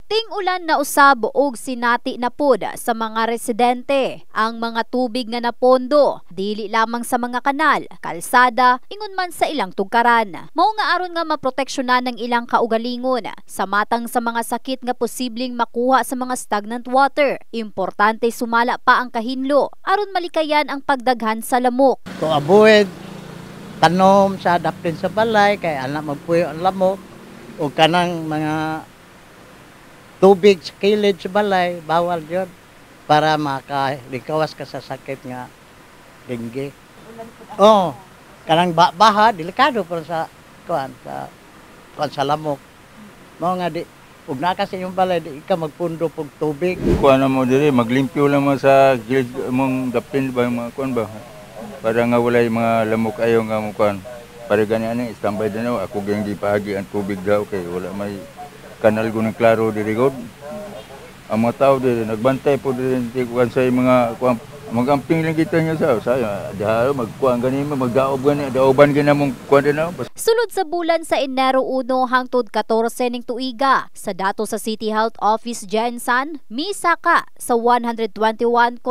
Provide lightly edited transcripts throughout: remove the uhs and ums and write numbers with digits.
Ting ulan na usab og sinati na pod sa mga residente ang mga tubig nga napondo dili lamang sa mga kanal, kalsada, ingon man sa ilang tugkaran. Mao nga aron nga maproteksyonan ng ilang kaugalingon sa matang sa mga sakit nga posibleng makuha sa mga stagnant water. Importante sumala pa ang kahinlo aron malikayan ang pagdaghan sa lamok. To avoid tanom sa dapin sa balay kay anak magpuyo ang lamok o kanang mga tubig sa kilid sa balay, bawal yun para makalikawas ka sa sakit nga dengue. Oh, kanang baha delikado pa sa sa lamok. Mao nga di ug na kasi yung balay di ka magpundo pug tubig. Kuan mo diri maglimpyo lang mo sa gilid mong dapin ba mga kuan ba. Para nga walay mga lamok ayo nga mo kuan. Para gani ani standby din ako gyud di pahagi ang tubig daw kay wala may kanal ko ng klaro diri god. Ang mga tao diri nagbantay po diri kuan sa mga kuan magamping lang kita niya sa dahil magkuan gani magdaob gani daoban gani mong kuan din. Sulod sa bulan sa Enero 1 hangtod 14 ning tuiga, sa dato sa City Health Office Jensan, misaka sa 121.66%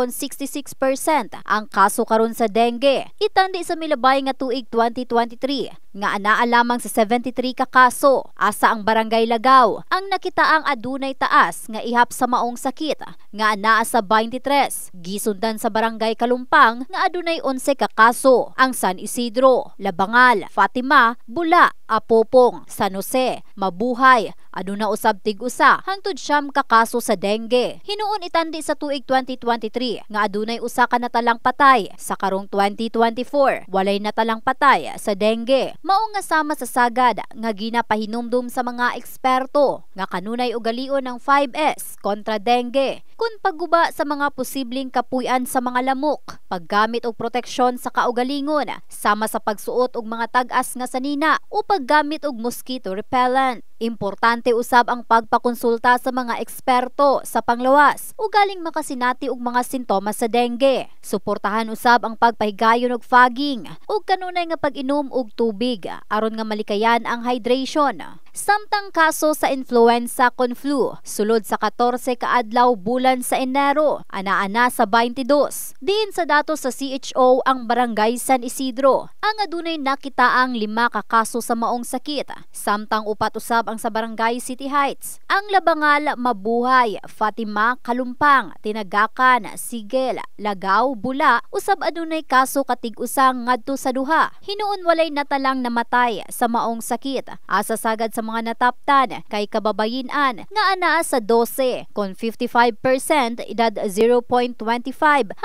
ang kaso karon sa dengue. Itandi sa milabay nga tuig 2023 nga anaa lamang sa 73 ka kaso. Asa ang Barangay Lagaw ang nakitaang adunay taas nga ihap sa maong sakit nga anaa sa 23. Gisundan sa Barangay Kalumpang nga adunay 11 ka kaso. Ang San Isidro, Labangal, Fatima, Bula, Apopong, San Jose, Mabuhay, aduna usab tig-usa hangtod 9 ka kaso sa dengue. Hinuon itandi sa tuig 2023 nga adunay usa ka natalang patay. Sa karong 2024, walay natalang patay sa dengue. Mao nga sama sa sagad nga ginapahinumdum sa mga eksperto nga kanunay ugalion ng 5S kontra dengue kun pagguba sa mga posibleng kapuy-an sa mga lamok, paggamit og proteksyon sa kaugalingon sama sa pagsuot og mga tag-as nga sanina o paggamit og mosquito repellent. Importante usab ang pagpakonsulta sa mga eksperto sa panglawas o galing makasinati og mga sintomas sa dengue. Suportahan usab ang pagpahigayon og fogging ug kanunay nga pag-inom og tubig aron nga malikayan ang hydration. Samtang kaso sa influenza con flu sulod sa 14 ka adlaw bulan sa Enero, ana-ana sa 22. Diin sa datos sa CHO ang Barangay San Isidro ang adunay nakitaang 5 ka kaso sa maong sakit. Samtang upat usab ang sa Barangay City Heights. Ang Labangal, Mabuhay, Fatima, Kalumpang, Tinagakan, Sigel, Lagaw, Bula usab adunay kaso katig-usang ngadto sa duha. Hinuon walay natalang namatay sa maong sakit. Asa sagad sa mga nataptan kay kababayin-an nga anaa sa 12 kon 55% edad 0.25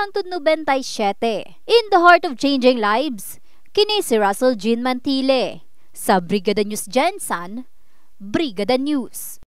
hangtod 97. In the heart of changing lives, kini si Russell Jean Mantile sa Brigada News Jensan, Brigada News.